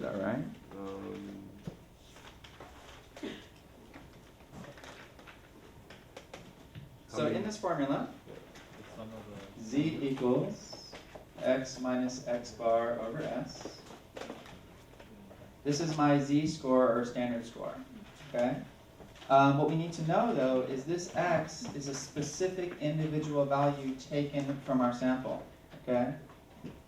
though, right? So in this formula, z equals x minus x bar over s. This is my z-score or standard score, okay? What we need to know, though, is this x is a specific individual value taken from our sample, okay?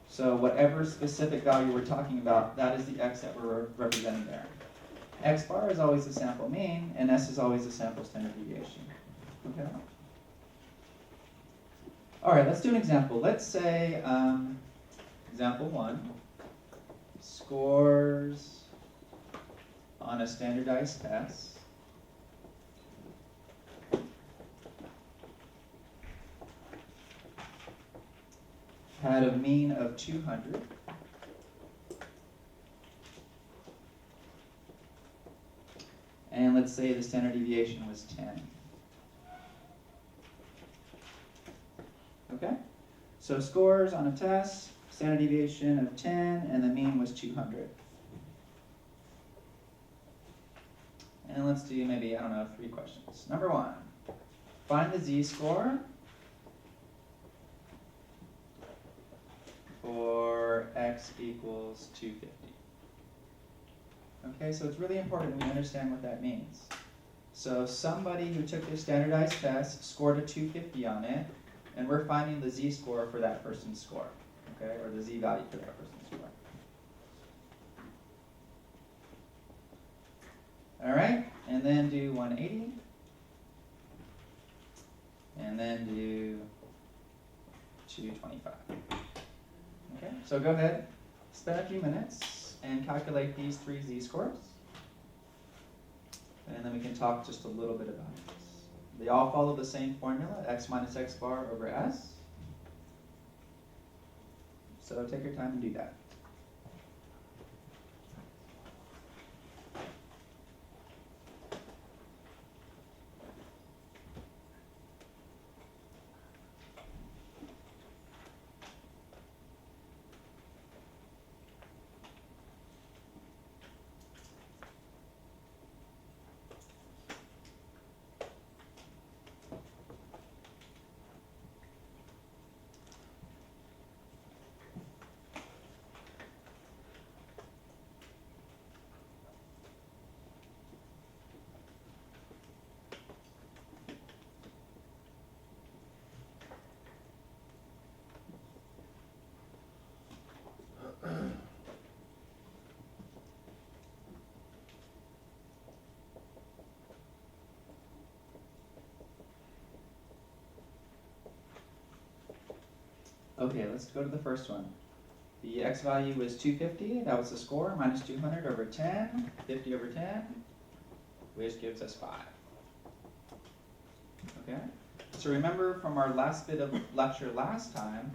So whatever specific value we're talking about, that is the x that we're representing there. X bar is always the sample mean, and s is always the sample standard deviation, okay? All right, let's do an example. Let's say, example 1, scores on a standardized test had a mean of 200 and let's say the standard deviation was 10. Okay? So scores on a test, standard deviation of 10, and the mean was 200. And let's do maybe, I don't know, 3 questions. Number 1, find the z-score for x equals 250. Okay, so it's really important we understand what that means. So somebody who took this standardized test scored a 250 on it, and we're finding the z-score for that person's score, okay, or the z-value for that person's score. All right, and then do 180, and then do 225. Okay, so go ahead, spend a few minutes, and calculate these 3 z-scores, and then we can talk just a little bit about this. They all follow the same formula, x minus x bar over s. So take your time and do that. Okay, let's go to the first one. The x value was 250, that was the score, minus 200 over 10, 50 over 10, which gives us 5. Okay? So remember from our last bit of lecture last time,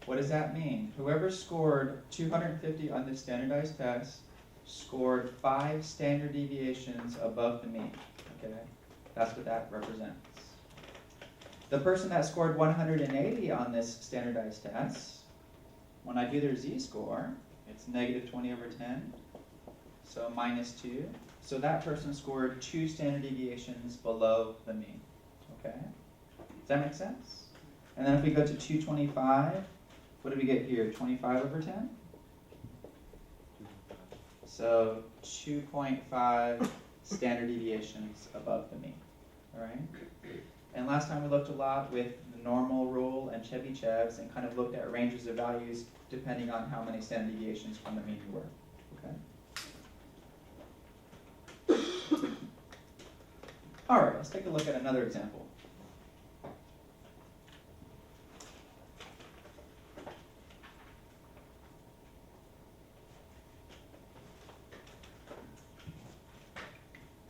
what does that mean? Whoever scored 250 on the standardized test scored 5 standard deviations above the mean. Okay? That's what that represents. The person that scored 180 on this standardized test, when I do their z-score, it's negative 20 over 10, so minus 2. So that person scored 2 standard deviations below the mean. Okay? Does that make sense? And then if we go to 225, what do we get here? 25 over 10? So 2.5 standard deviations above the mean. All right? And last time we looked a lot with the normal rule and Chebyshev's and kind of looked at ranges of values depending on how many standard deviations from the mean you were. Okay? All right, let's take a look at another example.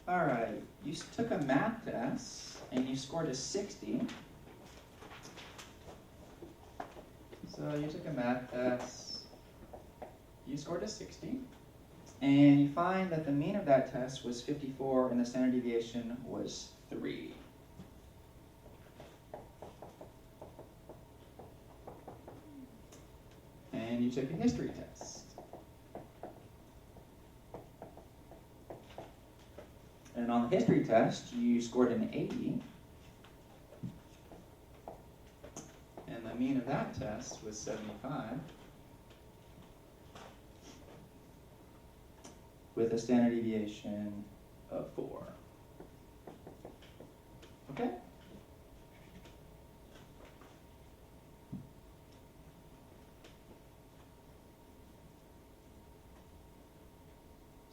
All right, you took a math test and you scored a 60. So you took a math test, you scored a 60, and you find that the mean of that test was 54 and the standard deviation was 3. And you took a history test. And on the history test, you scored an 80. And the mean of that test was 75. With a standard deviation of 4. Okay?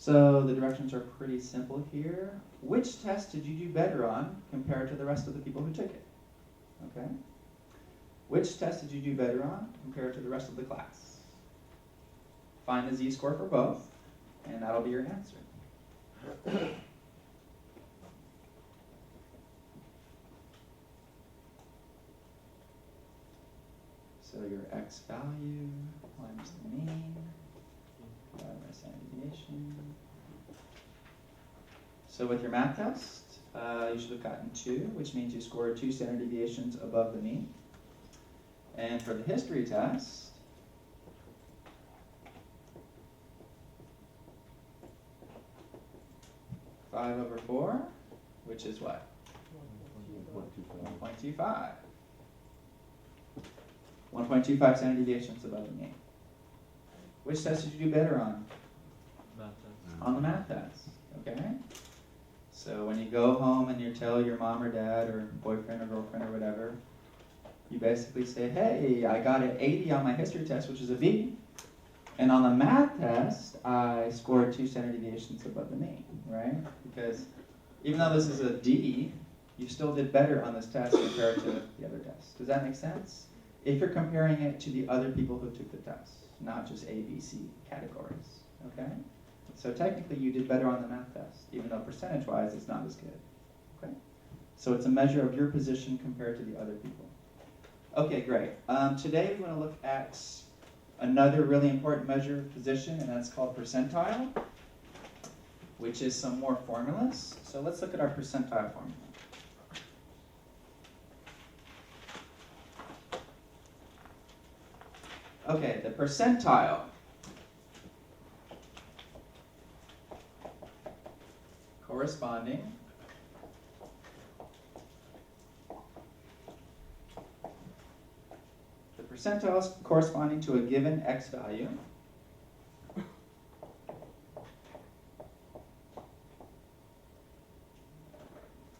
So the directions are pretty simple here. Which test did you do better on compared to the rest of the people who took it? Okay? Which test did you do better on compared to the rest of the class? Find the z-score for both, and that'll be your answer. So your x value minus the mean, divided by standard deviation. So with your math test, you should have gotten 2, which means you scored 2 standard deviations above the mean. And for the history test, five over 4, which is what? 1.25. 1.25 standard deviations above the mean. Which test did you do better on? Math test. On the math test, okay? So when you go home and you tell your mom or dad or boyfriend or girlfriend or whatever, you basically say, hey, I got an 80 on my history test, which is a B. And on the math test, I scored 2 standard deviations above the mean, right? Because even though this is a D, you still did better on this test compared to the other tests. Does that make sense? If you're comparing it to the other people who took the test, not just A, B, C categories, okay? So technically you did better on the math test, even though percentage-wise it's not as good, okay? So it's a measure of your position compared to the other people. Okay, great. Today we want to look at another really important measure of position, and that's called percentile, which is some more formulas. So let's look at our percentile formula. Okay, the percentile corresponding percentiles corresponding to a given x value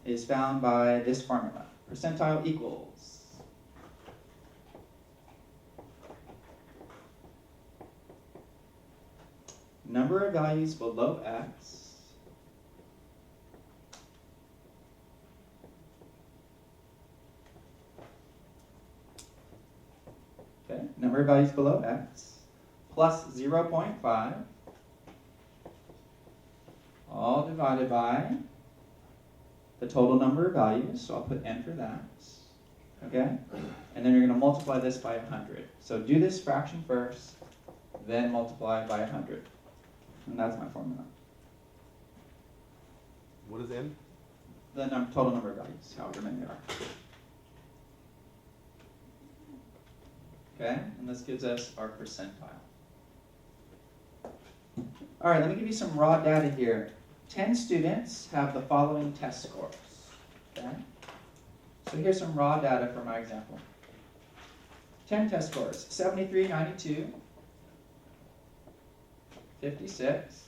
is found by this formula. Percentile equals number of values below x okay, number of values below x plus 0.5 all divided by the total number of values, so I'll put n for that, okay? And then you're going to multiply this by 100. So do this fraction first, then multiply by 100. And that's my formula. What is n? The total number of values, however many there are. Okay, and this gives us our percentile. All right, let me give you some raw data here. 10 students have the following test scores. Okay? So here's some raw data for my example. 10 test scores: 73, 92, 56,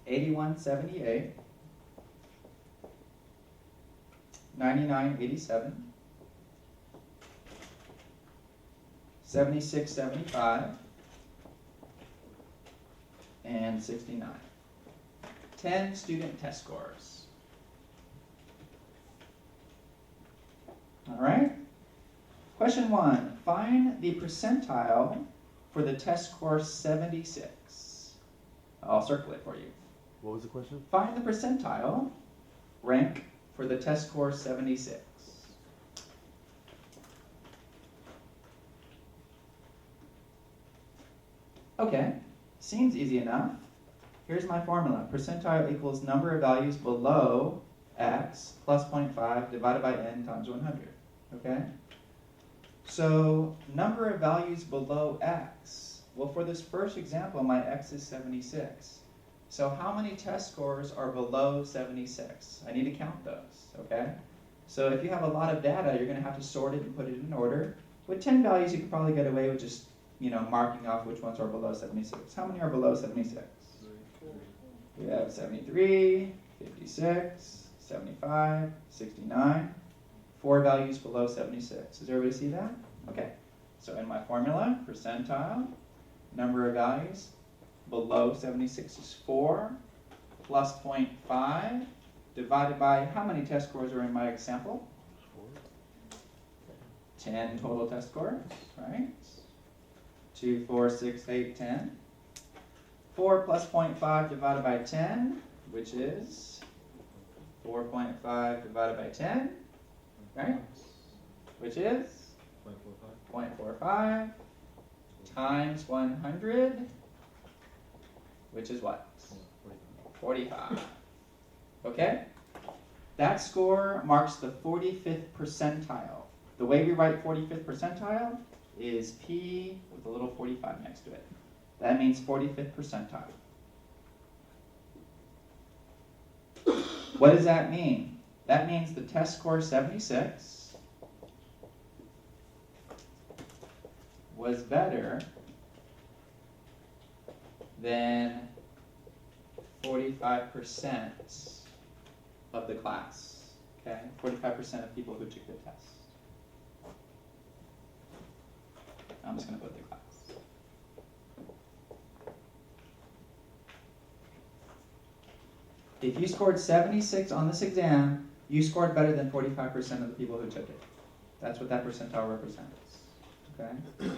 81, 78, 99, 87, 76, 75, and 69. 10 student test scores. All right. Question 1. Find the percentile for the test score 76. I'll circle it for you. What was the question? Find the percentile rank for the test score 76. Okay, seems easy enough. Here's my formula. Percentile equals number of values below x plus 0.5 divided by n times 100. Okay? So number of values below x. Well, for this first example, my x is 76. So how many test scores are below 76? I need to count those, okay? So if you have a lot of data, you're going to have to sort it and put it in order. With 10 values, you could probably get away with just, marking off which ones are below 76. How many are below 76? We have 73, 56, 75, 69. 4 values below 76. Does everybody see that? Okay. So in my formula, percentile, number of values below 76 is 4 plus 0.5 divided by how many test scores are in my example? 10 total test scores, right? 2, 4, 6, 8, 10. 4 plus 0.5 divided by 10, which is 4.5 divided by 10, right? Which is 0.45 times 100, which is what? 45. Okay? That score marks the 45th percentile. The way we write 45th percentile is P with a little 45 next to it. That means 45th percentile. What does that mean? That means the test score 76 was better than 45% of the class. Okay? 45% of people who took the test. I'm just going to put the class. If you scored 76 on this exam, you scored better than 45% of the people who took it. That's what that percentile represents. Okay?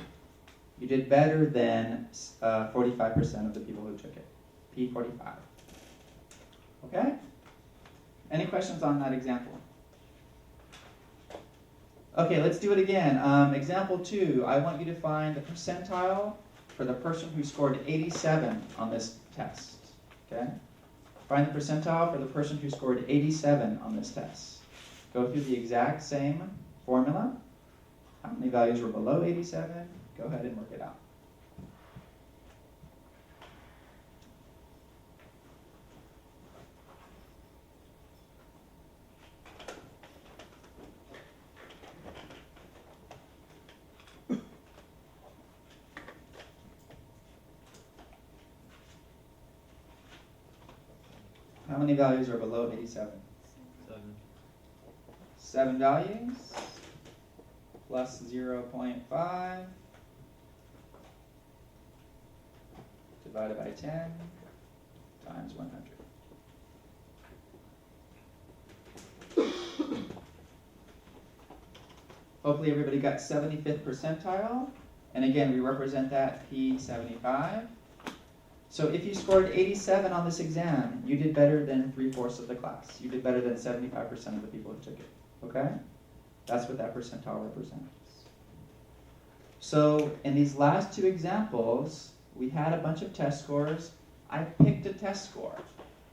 You did better than 45% of the people who took it. P45. Okay? Any questions on that example? Okay, let's do it again. Example 2, I want you to find the percentile for the person who scored 87 on this test. Okay? Find the percentile for the person who scored 87 on this test. Go through the exact same formula. How many values were below 87? Go ahead and work it out. How many values are below 87? 7 values plus 0.5 divided by 10 times 100. Hopefully everybody got 75th percentile. And again, we represent that P75. So if you scored 87 on this exam, you did better than 3/4 of the class. You did better than 75% of the people who took it. Okay? That's what that percentile represents. So in these last 2 examples, we had a bunch of test scores. I picked a test score.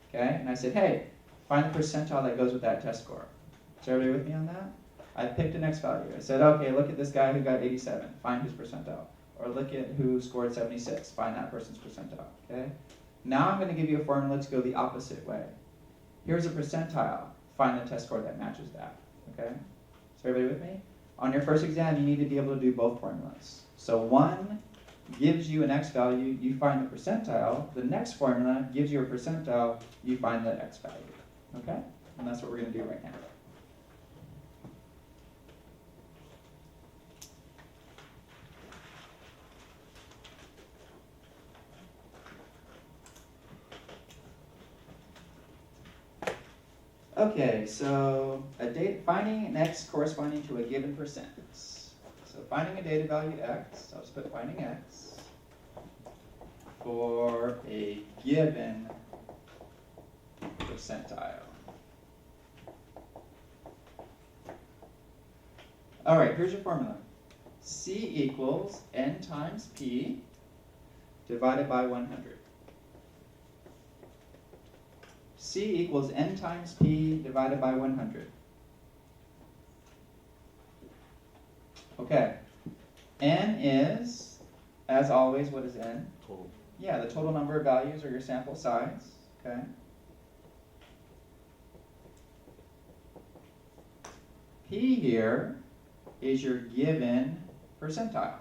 Okay? And I said, hey, find the percentile that goes with that test score. Is everybody with me on that? I picked an X value. I said, okay, look at this guy who got 87. Find his percentile. Or look at who scored 76. Find that person's percentile. Okay? Now I'm going to give you a formula to go the opposite way. Here's a percentile. Find the test score that matches that. Okay? So everybody with me? On your first exam, you need to be able to do both formulas. So one gives you an X value, you find the percentile. The next formula gives you a percentile, you find the X value. Okay? And that's what we're going to do right now. Okay, so finding an X corresponding to a given percent. So finding a data value X, I'll just put finding X for a given percentile. All right, here's your formula. C equals N times P divided by 100. C equals N times P divided by 100. Okay. N is, as always, what is N? Yeah, the total number of values or your sample size, okay? P here is your given percentile.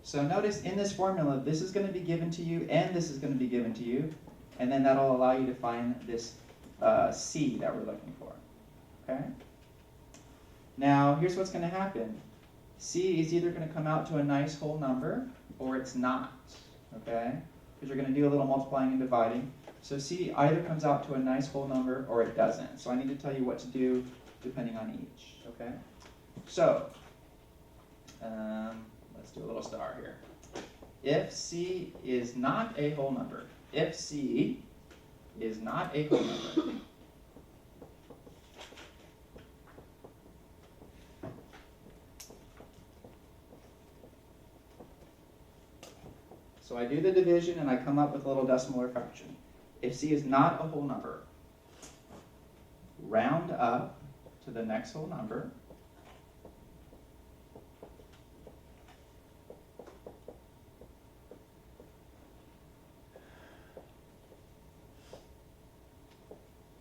So notice in this formula, this is going to be given to you and this is going to be given to you, and then that'll allow you to find this C that we're looking for, okay? Now, here's what's going to happen. C is either going to come out to a nice whole number or it's not, okay? Because you're going to do a little multiplying and dividing. So C either comes out to a nice whole number or it doesn't. So I need to tell you what to do depending on each, okay? So, let's do a little star here. If C is not a whole number, if C is not a whole number, so I do the division and I come up with a little decimal or fraction. If C is not a whole number, round up to the next whole number.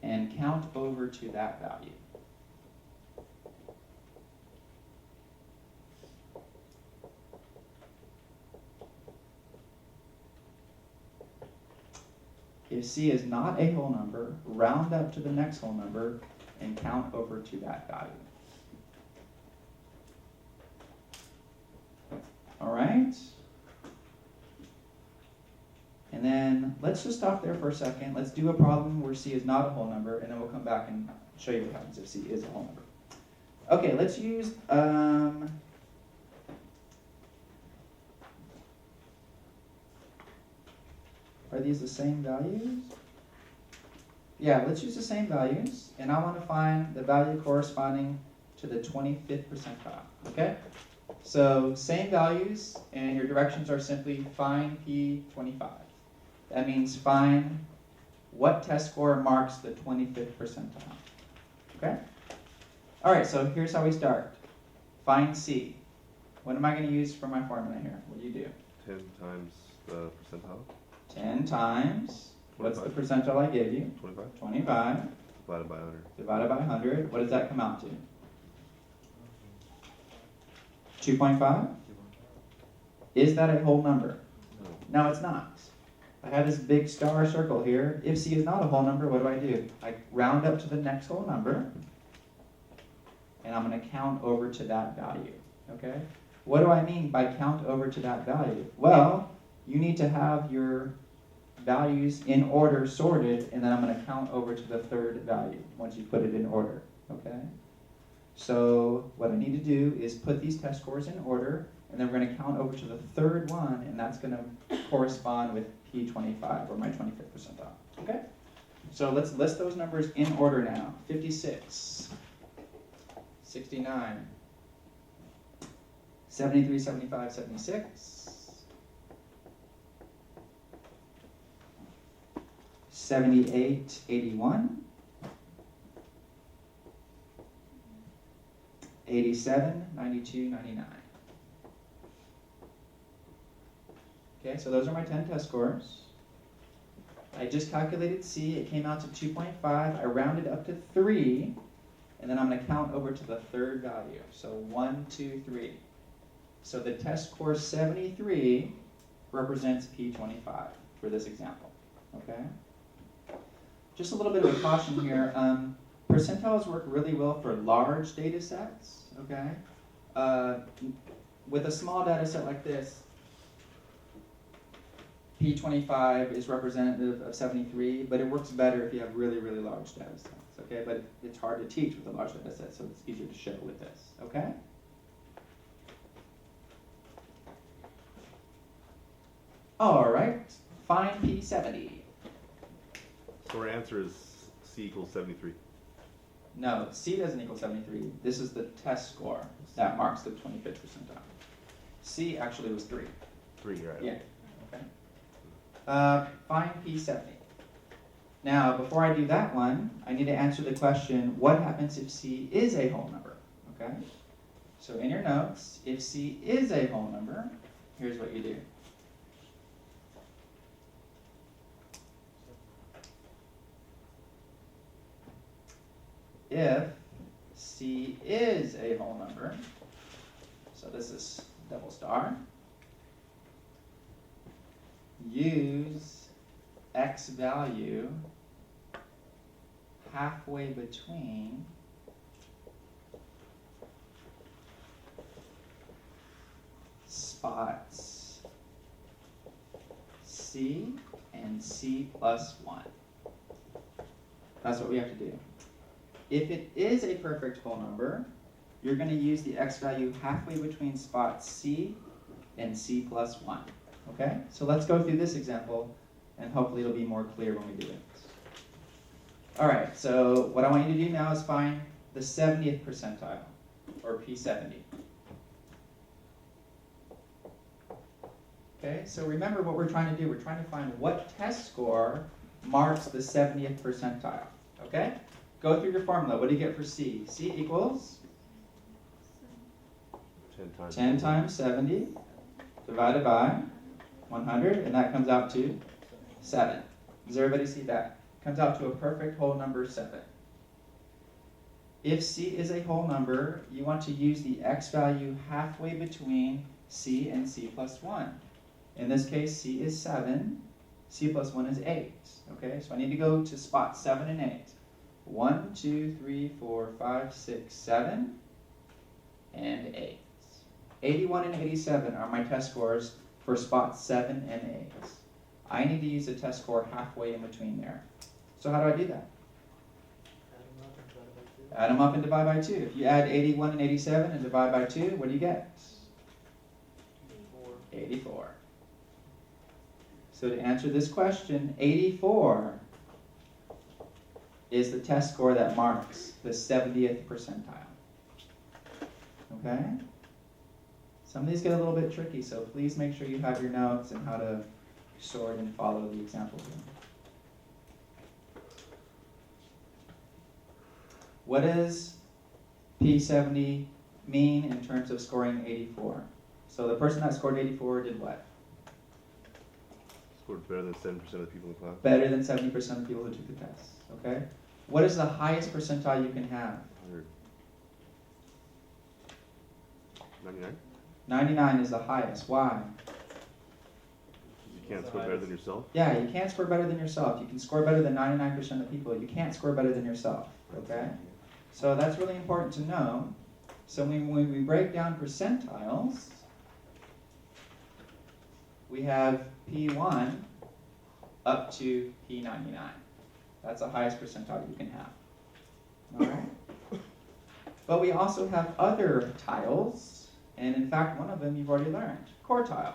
And count over to that value. If C is not a whole number, round up to the next whole number and count over to that value. All right? And then let's just stop there for a second. Let's do a problem where C is not a whole number, and then we'll come back and show you what happens if C is a whole number. Okay, let's use are these the same values? Yeah, let's use the same values, and I want to find the value corresponding to the 25th percentile, okay? So same values, and your directions are simply find P25. That means find what test score marks the 25th percentile, okay? All right, so here's how we start. Find C. What am I going to use for my formula here? What do you do? 10 times the percentile. 10 times, what's the 25. percentile I gave you? 25. 25. Divided by 100. Divided by 100, what does that come out to? 2.5? Is that a whole number? No. No, it's not. I have this big star circle here. If C is not a whole number, what do? I round up to the next whole number, and I'm going to count over to that value, okay? What do I mean by count over to that value? Well, you need to have your values in order sorted, and then I'm going to count over to the third value once you put it in order, okay? So what I need to do is put these test scores in order, and then we're going to count over to the third one, and that's going to correspond with P25, or my 25th percentile, okay? So let's list those numbers in order now. 56, 69, 73, 75, 76, 78, 81, 87, 92, 99. Okay, so those are my 10 test scores. I just calculated C, it came out to 2.5. I rounded up to 3, and then I'm going to count over to the third value. So 1, 2, 3. So the test score 73 represents P25 for this example. Okay? Just a little bit of a caution here. Percentiles work really well for large data sets. Okay? With a small data set like this, P25 is representative of 73, but it works better if you have really, really large data sets. Okay? But it's hard to teach with a large data set, so it's easier to show with this. Okay? All right. Find P70. So our answer is C equals 73. No, C doesn't equal 73. This is the test score that marks the 25th percentile. C actually was 3. 3, right? Yeah. Okay. Find P70. Now, before I do that one, I need to answer the question, what happens if C is a whole number? Okay? So in your notes, if C is a whole number, here's what you do. If C is a whole number, so this is double star, use X value halfway between spots C and C plus 1. That's what we have to do. If it is a perfect whole number, you're going to use the X value halfway between spots C and C plus 1. Okay? So let's go through this example, and hopefully it'll be more clear when we do it. Alright, so what I want you to do now is find the 70th percentile, or P70. Okay, so remember what we're trying to do. We're trying to find what test score marks the 70th percentile. Okay? Go through your formula. What do you get for C? C equals 10 times 70 divided by 100, and that comes out to 7. Does everybody see that? Comes out to a perfect whole number 7. If C is a whole number, you want to use the X value halfway between C and C plus 1. In this case, C is 7, C plus 1 is 8. Okay, so I need to go to spot 7 and 8. 1, 2, 3, 4, 5, 6, 7, and 8. 81 and 87 are my test scores for spots 7 and 8. I need to use a test score halfway in between there. So how do I do that? Add them up and divide by 2. If you add 81 and 87 and divide by 2, what do you get? 84. So to answer this question, 84 is the test score that marks the 70th percentile. Okay? Some of these get a little bit tricky, so please make sure you have your notes and how to sort and follow the examples. What does P70 mean in terms of scoring 84? So the person that scored 84 did what? Scored better than 7% of the people in the class. Better than 70% of people who took the test. Okay? What is the highest percentile you can have? 99? 99 is the highest. Why? You can't score better than yourself? Yeah, you can't score better than yourself. You can score better than 99% of people. You can't score better than yourself. Okay? So that's really important to know. So when we break down percentiles, we have P1 up to P99. That's the highest percentile you can have. All right? But we also have other tiles, and in fact, one of them you've already learned, quartile.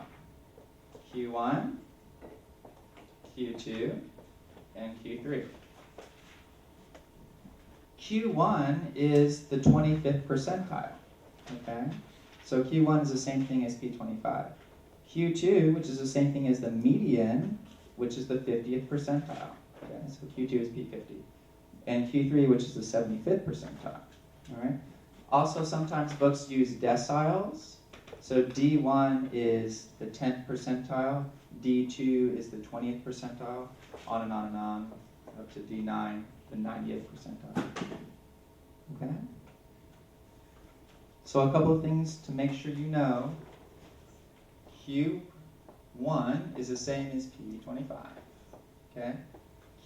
Q1, Q2, and Q3. Q1 is the 25th percentile. Okay? So Q1 is the same thing as P25. Q2, which is the same thing as the median, which is the 50th percentile. Okay, so Q2 is P50. And Q3, which is the 75th percentile. All right. Also, sometimes books use deciles. So D1 is the 10th percentile, D2 is the 20th percentile, on and on and on, up to D9, the 90th percentile. Okay? So a couple of things to make sure you know. Q1 is the same as P25. Okay?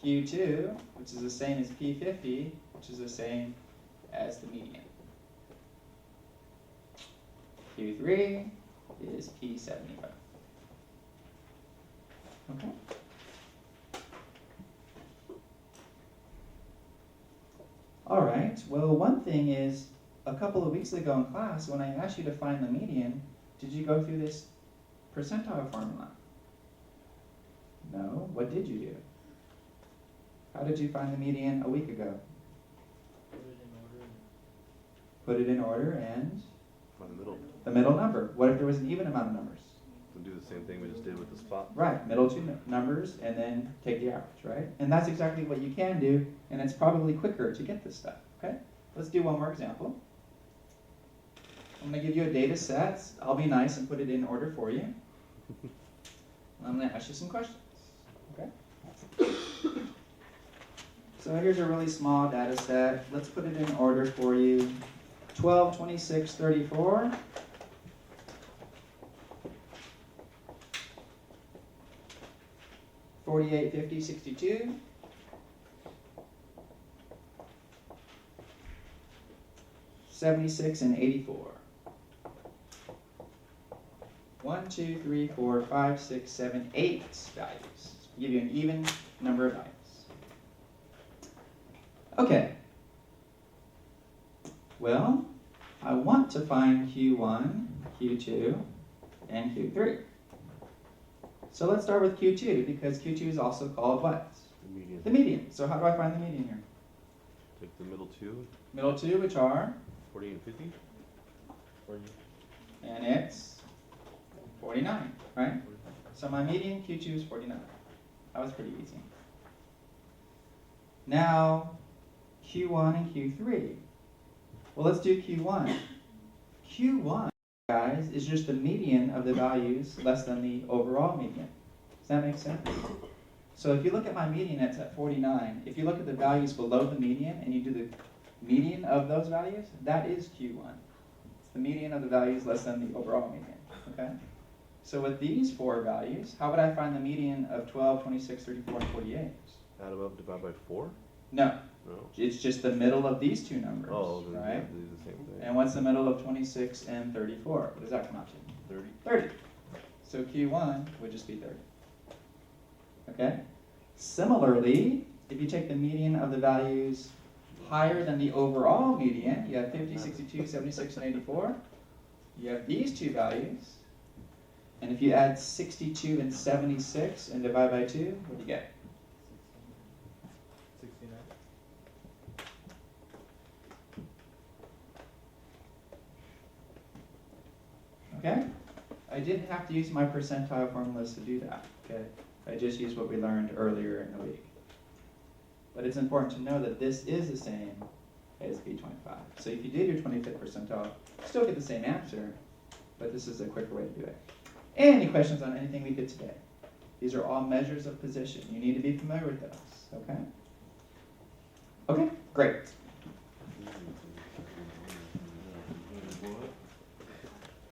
Q2, which is the same as P50, which is the same as the median. Q3 is P75. Okay? All right, well, one thing is, a couple of weeks ago in class, when I asked you to find the median, did you go through this percentile formula? No, what did you do? How did you find the median a week ago? Put it in order and? Find the middle. The middle number. What if there was an even amount of numbers? We'll do the same thing we just did with the spot. Right, middle two numbers and then take the average, right? And that's exactly what you can do, and it's probably quicker to get this stuff, okay? Let's do one more example. I'm going to give you a data set. I'll be nice and put it in order for you. I'm going to ask you some questions. Okay? So here's a really small data set. Let's put it in order for you. 12, 26, 34. 48, 50, 62. 76 and 84. 1, 2, 3, 4, 5, 6, 7, 8 values. Give you an even number of values. Okay. Well, I want to find Q1, Q2, and Q3. So let's start with Q2, because Q2 is also called what? The median. The median. So how do I find the median here? Take the middle two, Middle two, which are? 40 and 50. 40. And it's 49, right? So my median Q2 is 49. That was pretty easy. Now, Q1 and Q3. Well, let's do Q1. Q1, guys, is just the median of the values less than the overall median. Does that make sense? So if you look at my median, it's at 49. If you look at the values below the median and you do the median of those values, that is Q1. It's the median of the values less than the overall median, okay? So with these four values, how would I find the median of 12, 26, 34, and 48? Add them up, divide by 4? No, No. it's just the middle of these two numbers, Oh, then right? they do the same thing. And what's the middle of 26 and 34? What does that come out to? 30. 30. So Q1 would just be 30. Okay? Similarly, if you take the median of the values higher than the overall median, you have 50, 62, 76, and 84. You have these two values. And if you add 62 and 76 and divide by 2, what do you get? 69. Okay? I didn't have to use my percentile formulas to do that. Okay? I just used what we learned earlier in the week. But it's important to know that this is the same as B25. So if you did your 25th percentile, you still get the same answer, but this is a quicker way to do it. Any questions on anything we did today? These are all measures of position. You need to be familiar with those, okay? Okay, great.